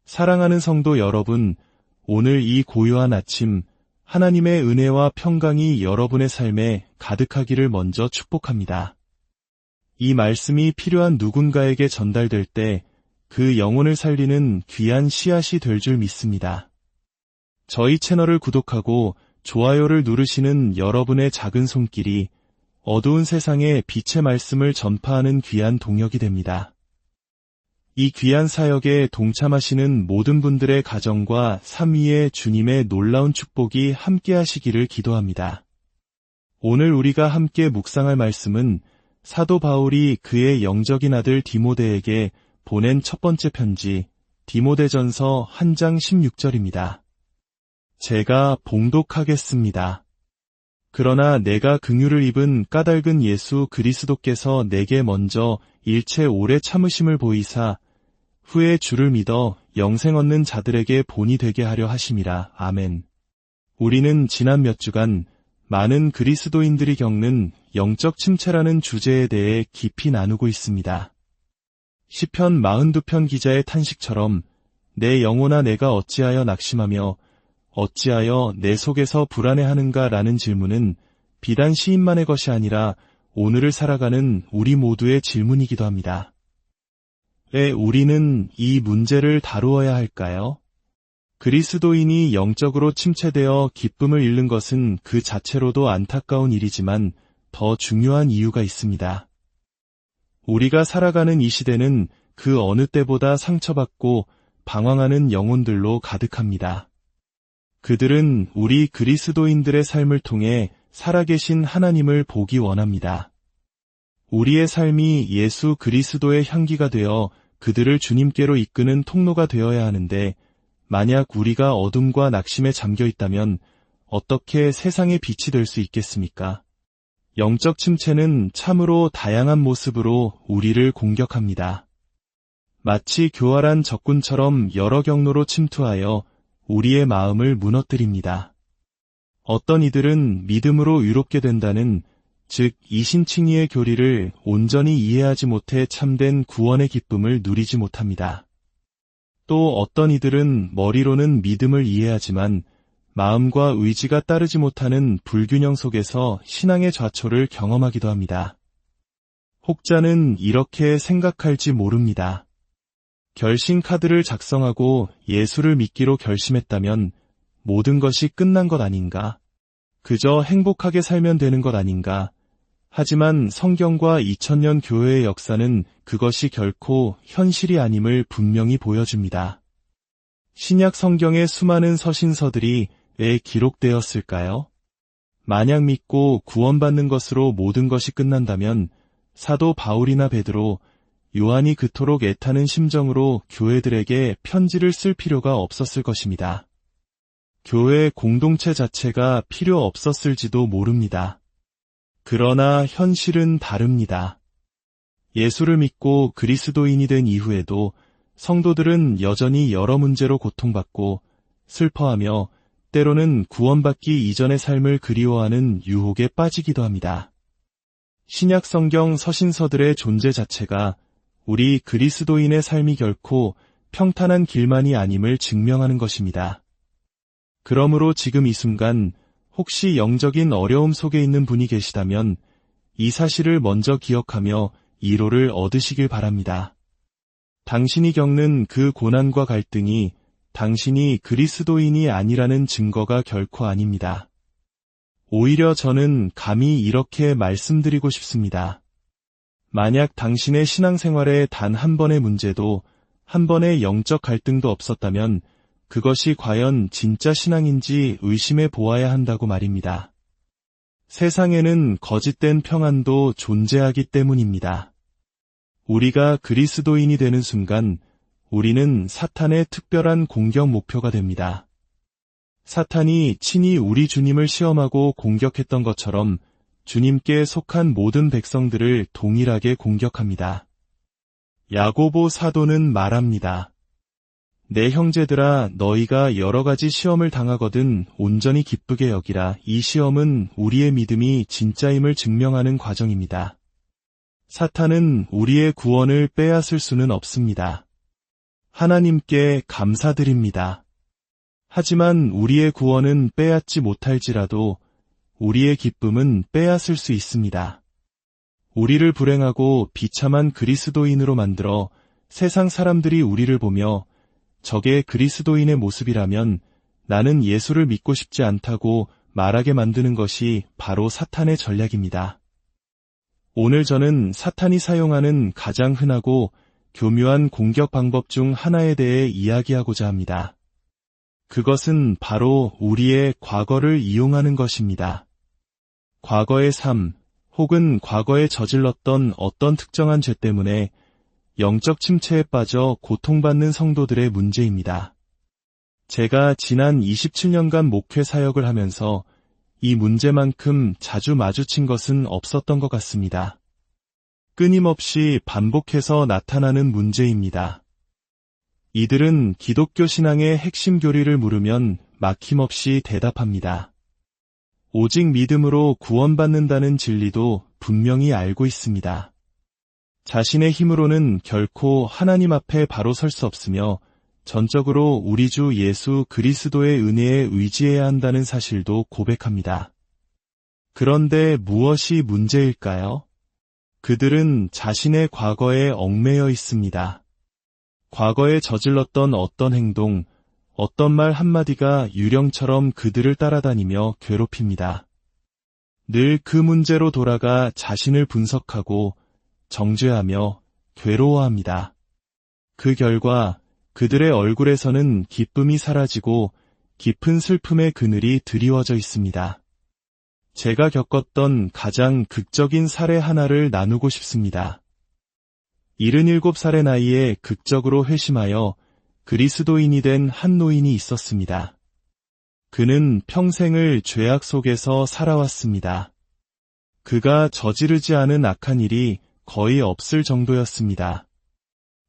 사랑하는 성도 여러분, 오늘 이 고요한 아침, 하나님의 은혜와 평강이 여러분의 삶에 가득하기를 먼저 축복합니다. 이 말씀이 필요한 누군가에게 전달될 때 그 영혼을 살리는 귀한 씨앗이 될 줄 믿습니다. 저희 채널을 구독하고 좋아요를 누르시는 여러분의 작은 손길이 어두운 세상에 빛의 말씀을 전파하는 귀한 동역이 됩니다. 이 귀한 사역에 동참하시는 모든 분들의 가정과 삶 위에 주님의 놀라운 축복이 함께 하시기를 기도합니다. 오늘 우리가 함께 묵상할 말씀은 사도 바울이 그의 영적인 아들 디모데에게 보낸 첫 번째 편지 디모데전서 1장 16절입니다. 제가 봉독하겠습니다. 그러나 내가 긍휼을 입은 까닭은 예수 그리스도께서 내게 먼저 일체 오래 참으심을 보이사 후에 주를 믿어 영생 얻는 자들에게 본이 되게 하려 하심이라. 아멘. 우리는 지난 몇 주간 많은 그리스도인들이 겪는 영적 침체라는 주제에 대해 깊이 나누고 있습니다. 시편 42편 기자의 탄식처럼 내 영혼아 내가 어찌하여 낙심하며 어찌하여 내 속에서 불안해하는가 라는 질문은 비단 시인만의 것이 아니라 오늘을 살아가는 우리 모두의 질문이기도 합니다. 왜 우리는 이 문제를 다루어야 할까요? 그리스도인이 영적으로 침체되어 기쁨을 잃는 것은 그 자체로도 안타까운 일이지만 더 중요한 이유가 있습니다. 우리가 살아가는 이 시대는 그 어느 때보다 상처받고 방황하는 영혼들로 가득합니다. 그들은 우리 그리스도인들의 삶을 통해 살아계신 하나님을 보기 원합니다. 우리의 삶이 예수 그리스도의 향기가 되어 그들을 주님께로 이끄는 통로가 되어야 하는데 만약 우리가 어둠과 낙심에 잠겨 있다면 어떻게 세상의 빛이 될 수 있겠습니까? 영적 침체는 참으로 다양한 모습으로 우리를 공격합니다. 마치 교활한 적군처럼 여러 경로로 침투하여 우리의 마음을 무너뜨립니다. 어떤 이들은 믿음으로 의롭게 된다는 즉 이신칭의의 교리를 온전히 이해하지 못해 참된 구원의 기쁨을 누리지 못합니다. 또 어떤 이들은 머리로는 믿음을 이해하지만 마음과 의지가 따르지 못하는 불균형 속에서 신앙의 좌초를 경험하기도 합니다. 혹자는 이렇게 생각할지 모릅니다. 결심 카드를 작성하고 예수를 믿기로 결심했다면 모든 것이 끝난 것 아닌가? 그저 행복하게 살면 되는 것 아닌가? 하지만 성경과 2000년 교회의 역사는 그것이 결코 현실이 아님을 분명히 보여줍니다. 신약 성경의 수많은 서신서들이 왜 기록되었을까요? 만약 믿고 구원받는 것으로 모든 것이 끝난다면 사도 바울이나 베드로, 요한이 그토록 애타는 심정으로 교회들에게 편지를 쓸 필요가 없었을 것입니다. 교회 공동체 자체가 필요 없었을지도 모릅니다. 그러나 현실은 다릅니다. 예수를 믿고 그리스도인이 된 이후에도 성도들은 여전히 여러 문제로 고통받고 슬퍼하며 때로는 구원받기 이전의 삶을 그리워하는 유혹에 빠지기도 합니다. 신약 성경 서신서들의 존재 자체가 우리 그리스도인의 삶이 결코 평탄한 길만이 아님을 증명하는 것입니다. 그러므로 지금 이 순간 혹시 영적인 어려움 속에 있는 분이 계시다면 이 사실을 먼저 기억하며 위로를 얻으시길 바랍니다. 당신이 겪는 그 고난과 갈등이 당신이 그리스도인이 아니라는 증거가 결코 아닙니다. 오히려 저는 감히 이렇게 말씀드리고 싶습니다. 만약 당신의 신앙생활에 단 한 번의 문제도 한 번의 영적 갈등도 없었다면 그것이 과연 진짜 신앙인지 의심해 보아야 한다고 말입니다. 세상에는 거짓된 평안도 존재하기 때문입니다. 우리가 그리스도인이 되는 순간 우리는 사탄의 특별한 공격 목표가 됩니다. 사탄이 친히 우리 주님을 시험하고 공격했던 것처럼 주님께 속한 모든 백성들을 동일하게 공격합니다. 야고보 사도는 말합니다. 내 형제들아 너희가 여러 가지 시험을 당하거든 온전히 기쁘게 여기라. 이 시험은 우리의 믿음이 진짜임을 증명하는 과정입니다. 사탄은 우리의 구원을 빼앗을 수는 없습니다. 하나님께 감사드립니다. 하지만 우리의 구원은 빼앗지 못할지라도 우리의 기쁨은 빼앗을 수 있습니다. 우리를 불행하고 비참한 그리스도인으로 만들어 세상 사람들이 우리를 보며 저게 그리스도인의 모습이라면 나는 예수를 믿고 싶지 않다고 말하게 만드는 것이 바로 사탄의 전략입니다. 오늘 저는 사탄이 사용하는 가장 흔하고 교묘한 공격 방법 중 하나에 대해 이야기하고자 합니다. 그것은 바로 우리의 과거를 이용하는 것입니다. 과거의 삶, 혹은 과거에 저질렀던 어떤 특정한 죄 때문에 영적 침체에 빠져 고통받는 성도들의 문제입니다. 제가 지난 27년간 목회 사역을 하면서 이 문제만큼 자주 마주친 것은 없었던 것 같습니다. 끊임없이 반복해서 나타나는 문제입니다. 이들은 기독교 신앙의 핵심 교리를 물으면 막힘없이 대답합니다. 오직 믿음으로 구원받는다는 진리도 분명히 알고 있습니다. 자신의 힘으로는 결코 하나님 앞에 바로 설 수 없으며 전적으로 우리 주 예수 그리스도의 은혜에 의지해야 한다는 사실도 고백합니다. 그런데 무엇이 문제일까요? 그들은 자신의 과거에 얽매여 있습니다. 과거에 저질렀던 어떤 행동, 어떤 말 한마디가 유령처럼 그들을 따라다니며 괴롭힙니다. 늘 그 문제로 돌아가 자신을 분석하고 정죄하며 괴로워합니다. 그 결과 그들의 얼굴에서는 기쁨이 사라지고 깊은 슬픔의 그늘이 드리워져 있습니다. 제가 겪었던 가장 극적인 사례 하나를 나누고 싶습니다. 77살의 나이에 극적으로 회심하여 그리스도인이 된 한 노인이 있었습니다. 그는 평생을 죄악 속에서 살아왔습니다. 그가 저지르지 않은 악한 일이 거의 없을 정도였습니다.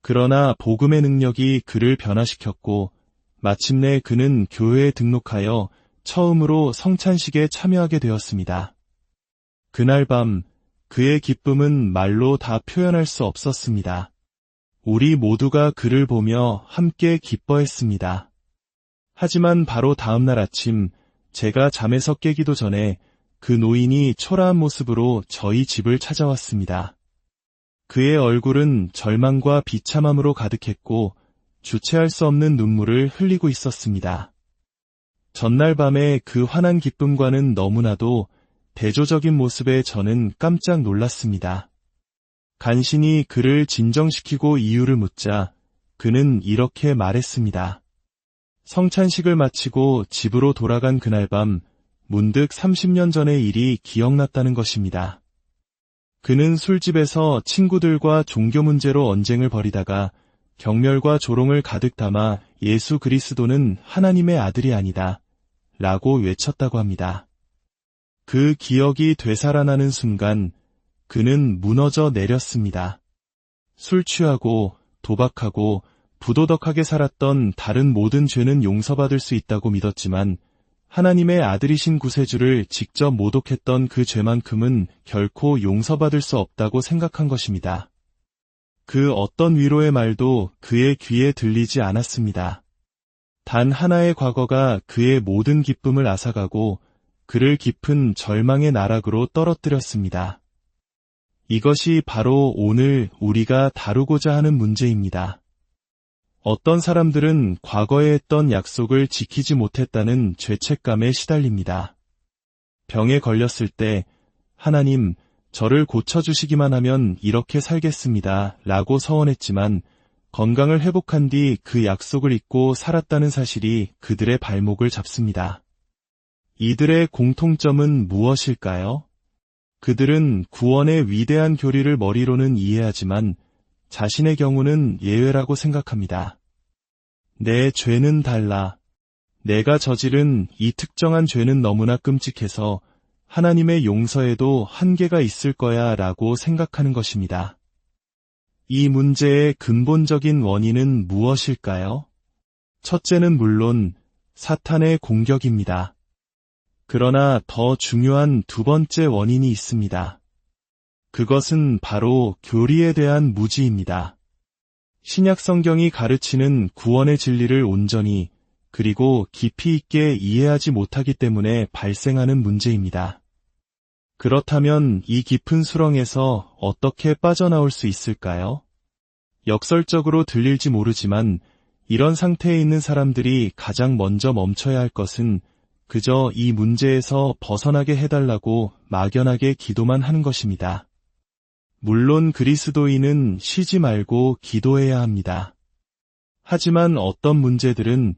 그러나 복음의 능력이 그를 변화시켰고 마침내 그는 교회에 등록하여 처음으로 성찬식에 참여하게 되었습니다. 그날 밤 그의 기쁨은 말로 다 표현할 수 없었습니다. 우리 모두가 그를 보며 함께 기뻐했습니다. 하지만 바로 다음날 아침 제가 잠에서 깨기도 전에 그 노인이 초라한 모습으로 저희 집을 찾아왔습니다. 그의 얼굴은 절망과 비참함으로 가득했고 주체할 수 없는 눈물을 흘리고 있었습니다. 전날 밤에 그 환한 기쁨과는 너무나도 대조적인 모습에 저는 깜짝 놀랐습니다. 간신히 그를 진정시키고 이유를 묻자 그는 이렇게 말했습니다. 성찬식을 마치고 집으로 돌아간 그날 밤 문득 30년 전의 일이 기억났다는 것입니다. 그는 술집에서 친구들과 종교 문제로 언쟁을 벌이다가 경멸과 조롱을 가득 담아 예수 그리스도는 하나님의 아들이 아니다 라고 외쳤다고 합니다. 그 기억이 되살아나는 순간 그는 무너져 내렸습니다. 술 취하고 도박하고 부도덕하게 살았던 다른 모든 죄는 용서받을 수 있다고 믿었지만 하나님의 아들이신 구세주를 직접 모독했던 그 죄만큼은 결코 용서받을 수 없다고 생각한 것입니다. 그 어떤 위로의 말도 그의 귀에 들리지 않았습니다. 단 하나의 과거가 그의 모든 기쁨을 앗아가고 그를 깊은 절망의 나락으로 떨어뜨렸습니다. 이것이 바로 오늘 우리가 다루고자 하는 문제입니다. 어떤 사람들은 과거에 했던 약속을 지키지 못했다는 죄책감에 시달립니다. 병에 걸렸을 때 하나님, 저를 고쳐주시기만 하면 이렇게 살겠습니다 라고 서원했지만 건강을 회복한 뒤 그 약속을 잊고 살았다는 사실이 그들의 발목을 잡습니다. 이들의 공통점은 무엇일까요? 그들은 구원의 위대한 교리를 머리로는 이해하지만 자신의 경우는 예외라고 생각합니다. 내 죄는 달라. 내가 저지른 이 특정한 죄는 너무나 끔찍해서 하나님의 용서에도 한계가 있을 거야 라고 생각하는 것입니다. 이 문제의 근본적인 원인은 무엇일까요? 첫째는 물론 사탄의 공격입니다. 그러나 더 중요한 두 번째 원인이 있습니다. 그것은 바로 교리에 대한 무지입니다. 신약 성경이 가르치는 구원의 진리를 온전히 그리고 깊이 있게 이해하지 못하기 때문에 발생하는 문제입니다. 그렇다면 이 깊은 수렁에서 어떻게 빠져나올 수 있을까요? 역설적으로 들릴지 모르지만 이런 상태에 있는 사람들이 가장 먼저 멈춰야 할 것은 그저 이 문제에서 벗어나게 해달라고 막연하게 기도만 하는 것입니다. 물론 그리스도인은 쉬지 말고 기도해야 합니다. 하지만 어떤 문제들은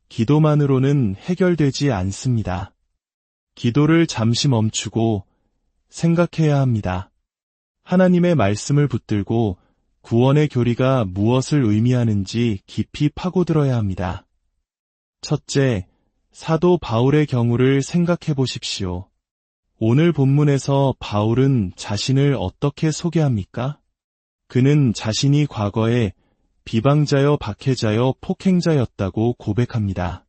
기도만으로는 해결되지 않습니다. 기도를 잠시 멈추고 생각해야 합니다. 하나님의 말씀을 붙들고 구원의 교리가 무엇을 의미하는지 깊이 파고들어야 합니다. 첫째, 사도 바울의 경우를 생각해 보십시오. 오늘 본문에서 바울은 자신을 어떻게 소개합니까? 그는 자신이 과거에 비방자여 박해자여 폭행자였다고 고백합니다.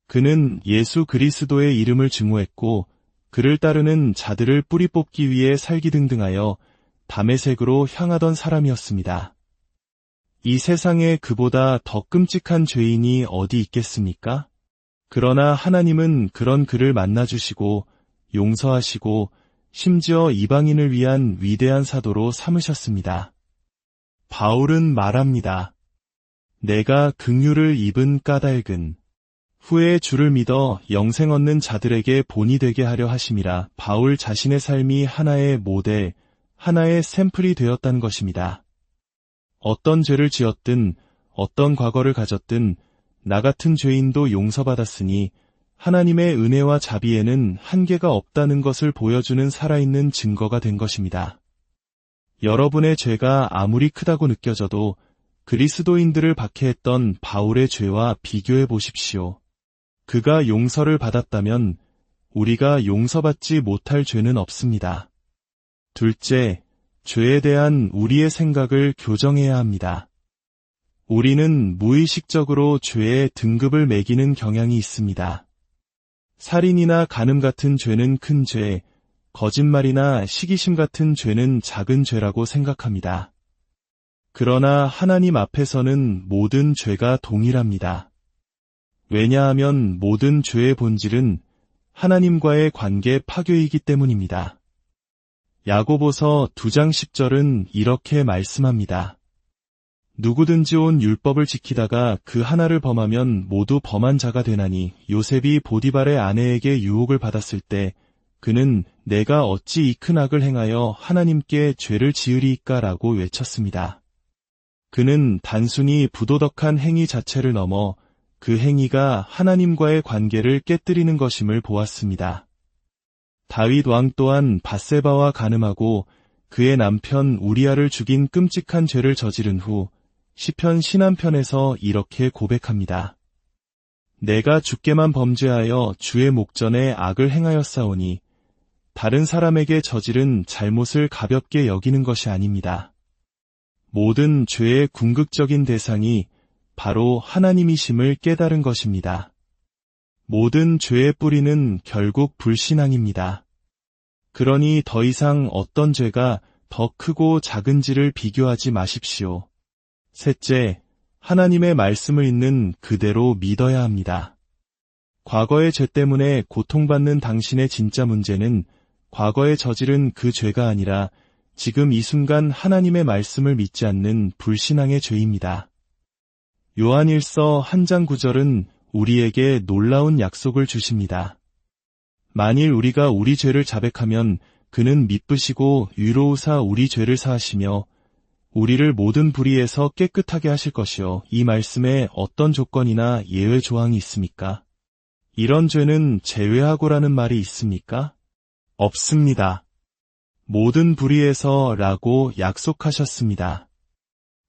그는 예수 그리스도의 이름을 증오했고 그를 따르는 자들을 뿌리 뽑기 위해 살기 등등하여 다메섹으로 향하던 사람이었습니다. 이 세상에 그보다 더 끔찍한 죄인이 어디 있겠습니까? 그러나 하나님은 그런 그를 만나주시고 용서하시고 심지어 이방인을 위한 위대한 사도로 삼으셨습니다. 바울은 말합니다. 내가 긍휼을 입은 까닭은 후에 주를 믿어 영생 얻는 자들에게 본이 되게 하려 하심이라. 바울 자신의 삶이 하나의 모델, 하나의 샘플이 되었다는 것입니다. 어떤 죄를 지었든 어떤 과거를 가졌든 나 같은 죄인도 용서받았으니 하나님의 은혜와 자비에는 한계가 없다는 것을 보여주는 살아있는 증거가 된 것입니다. 여러분의 죄가 아무리 크다고 느껴져도 그리스도인들을 박해했던 바울의 죄와 비교해 보십시오. 그가 용서를 받았다면 우리가 용서받지 못할 죄는 없습니다. 둘째, 죄에 대한 우리의 생각을 교정해야 합니다. 우리는 무의식적으로 죄의 등급을 매기는 경향이 있습니다. 살인이나 간음 같은 죄는 큰 죄, 거짓말이나 시기심 같은 죄는 작은 죄라고 생각합니다. 그러나 하나님 앞에서는 모든 죄가 동일합니다. 왜냐하면 모든 죄의 본질은 하나님과의 관계 파괴이기 때문입니다. 야고보서 2장 10절은 이렇게 말씀합니다. 누구든지 온 율법을 지키다가 그 하나를 범하면 모두 범한 자가 되나니 요셉이 보디발의 아내에게 유혹을 받았을 때 그는 내가 어찌 이 큰 악을 행하여 하나님께 죄를 지으리이까 라고 외쳤습니다. 그는 단순히 부도덕한 행위 자체를 넘어 그 행위가 하나님과의 관계를 깨뜨리는 것임을 보았습니다. 다윗 왕 또한 밧세바와 간음하고 그의 남편 우리아를 죽인 끔찍한 죄를 저지른 후 시편 신한편에서 이렇게 고백합니다. 내가 주께만 범죄하여 주의 목전에 악을 행하였사오니 다른 사람에게 저지른 잘못을 가볍게 여기는 것이 아닙니다. 모든 죄의 궁극적인 대상이 바로 하나님이심을 깨달은 것입니다. 모든 죄의 뿌리는 결국 불신앙입니다. 그러니 더 이상 어떤 죄가 더 크고 작은지를 비교하지 마십시오. 셋째, 하나님의 말씀을 있는 그대로 믿어야 합니다. 과거의 죄 때문에 고통받는 당신의 진짜 문제는 과거에 저지른 그 죄가 아니라 지금 이 순간 하나님의 말씀을 믿지 않는 불신앙의 죄입니다. 요한일서 1장 9절은 우리에게 놀라운 약속을 주십니다. 만일 우리가 우리 죄를 자백하면 그는 미쁘시고 위로우사 우리 죄를 사하시며 우리를 모든 불의에서 깨끗하게 하실 것이요. 이 말씀에 어떤 조건이나 예외 조항이 있습니까? 이런 죄는 제외하고라는 말이 있습니까? 없습니다. 모든 불의에서 라고 약속하셨습니다.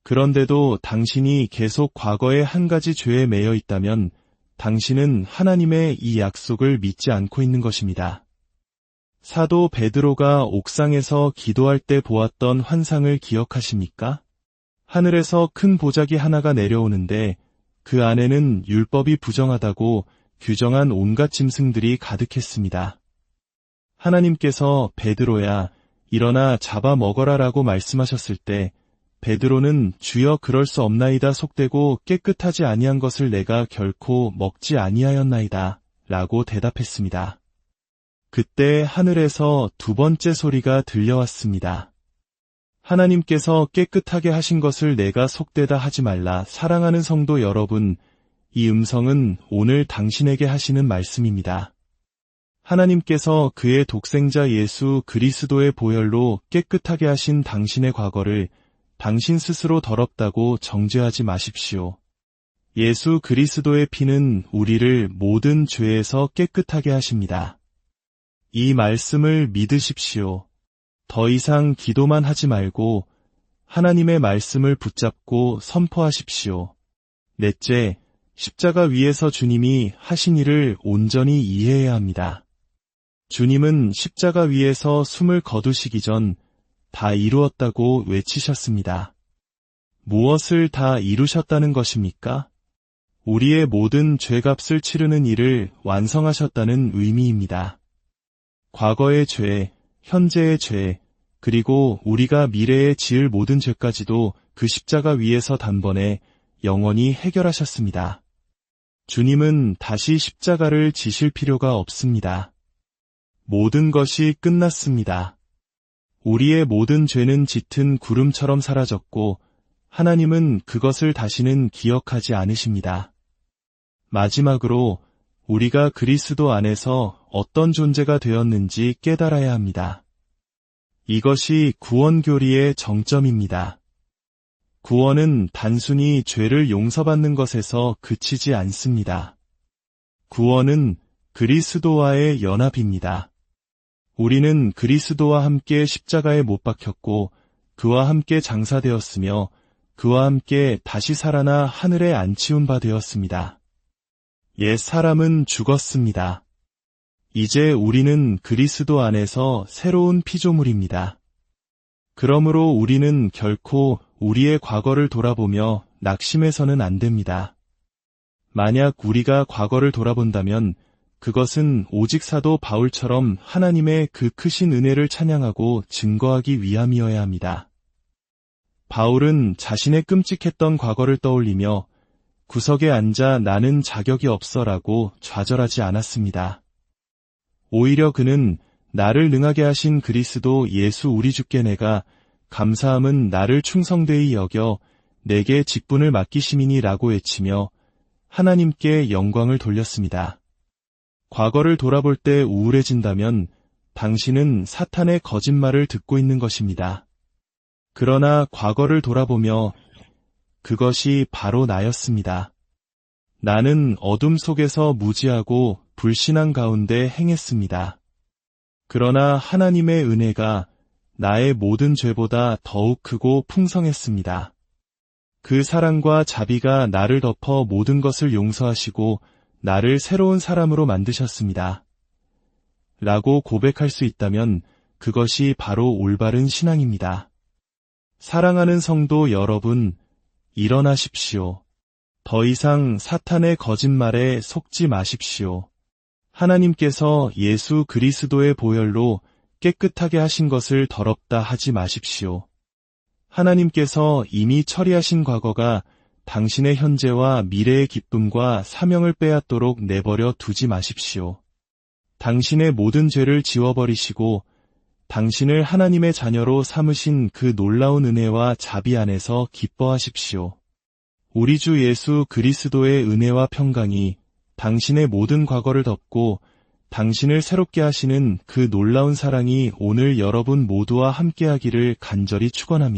그런데도 당신이 계속 과거의 한 가지 죄에 매여 있다면 당신은 하나님의 이 약속을 믿지 않고 있는 것입니다. 사도 베드로가 옥상에서 기도할 때 보았던 환상을 기억하십니까? 하늘에서 큰 보자기 하나가 내려오는데 그 안에는 율법이 부정하다고 규정한 온갖 짐승들이 가득했습니다. 하나님께서 베드로야 일어나 잡아먹어라 라고 말씀하셨을 때 베드로는 주여 그럴 수 없나이다 속되고 깨끗하지 아니한 것을 내가 결코 먹지 아니하였나이다 라고 대답했습니다. 그때 하늘에서 두 번째 소리가 들려왔습니다. 하나님께서 깨끗하게 하신 것을 내가 속되다 하지 말라. 사랑하는 성도 여러분, 이 음성은 오늘 당신에게 하시는 말씀입니다. 하나님께서 그의 독생자 예수 그리스도의 보혈로 깨끗하게 하신 당신의 과거를 당신 스스로 더럽다고 정죄하지 마십시오. 예수 그리스도의 피는 우리를 모든 죄에서 깨끗하게 하십니다. 이 말씀을 믿으십시오. 더 이상 기도만 하지 말고 하나님의 말씀을 붙잡고 선포하십시오. 넷째, 십자가 위에서 주님이 하신 일을 온전히 이해해야 합니다. 주님은 십자가 위에서 숨을 거두시기 전 다 이루었다고 외치셨습니다. 무엇을 다 이루셨다는 것입니까? 우리의 모든 죄값을 치르는 일을 완성하셨다는 의미입니다. 과거의 죄, 현재의 죄, 그리고 우리가 미래에 지을 모든 죄까지도 그 십자가 위에서 단번에 영원히 해결하셨습니다. 주님은 다시 십자가를 지실 필요가 없습니다. 모든 것이 끝났습니다. 우리의 모든 죄는 짙은 구름처럼 사라졌고 하나님은 그것을 다시는 기억하지 않으십니다. 마지막으로 우리가 그리스도 안에서 어떤 존재가 되었는지 깨달아야 합니다. 이것이 구원교리의 정점입니다. 구원은 단순히 죄를 용서받는 것에서 그치지 않습니다. 구원은 그리스도와의 연합입니다. 우리는 그리스도와 함께 십자가에 못 박혔고 그와 함께 장사되었으며 그와 함께 다시 살아나 하늘에 안치운 바 되었습니다. 옛 사람은 죽었습니다. 이제 우리는 그리스도 안에서 새로운 피조물입니다. 그러므로 우리는 결코 우리의 과거를 돌아보며 낙심해서는 안 됩니다. 만약 우리가 과거를 돌아본다면 그것은 오직 사도 바울처럼 하나님의 그 크신 은혜를 찬양하고 증거하기 위함이어야 합니다. 바울은 자신의 끔찍했던 과거를 떠올리며 구석에 앉아 나는 자격이 없어라고 좌절하지 않았습니다. 오히려 그는 나를 능하게 하신 그리스도 예수 우리 주께 내가 감사함은 나를 충성되이 여겨 내게 직분을 맡기심이니 라고 외치며 하나님께 영광을 돌렸습니다. 과거를 돌아볼 때 우울해진다면 당신은 사탄의 거짓말을 듣고 있는 것입니다. 그러나 과거를 돌아보며 그것이 바로 나였습니다. 나는 어둠 속에서 무지하고 불신앙 가운데 행했습니다. 그러나 하나님의 은혜가 나의 모든 죄보다 더욱 크고 풍성했습니다. 그 사랑과 자비가 나를 덮어 모든 것을 용서하시고 나를 새로운 사람으로 만드셨습니다. 라고 고백할 수 있다면 그것이 바로 올바른 신앙입니다. 사랑하는 성도 여러분, 일어나십시오. 더 이상 사탄의 거짓말에 속지 마십시오. 하나님께서 예수 그리스도의 보혈로 깨끗하게 하신 것을 더럽다 하지 마십시오. 하나님께서 이미 처리하신 과거가 당신의 현재와 미래의 기쁨과 사명을 빼앗도록 내버려 두지 마십시오. 당신의 모든 죄를 지워버리시고 당신을 하나님의 자녀로 삼으신 그 놀라운 은혜와 자비 안에서 기뻐하십시오. 우리 주 예수 그리스도의 은혜와 평강이 당신의 모든 과거를 덮고 당신을 새롭게 하시는 그 놀라운 사랑이 오늘 여러분 모두와 함께하기를 간절히 축원합니다.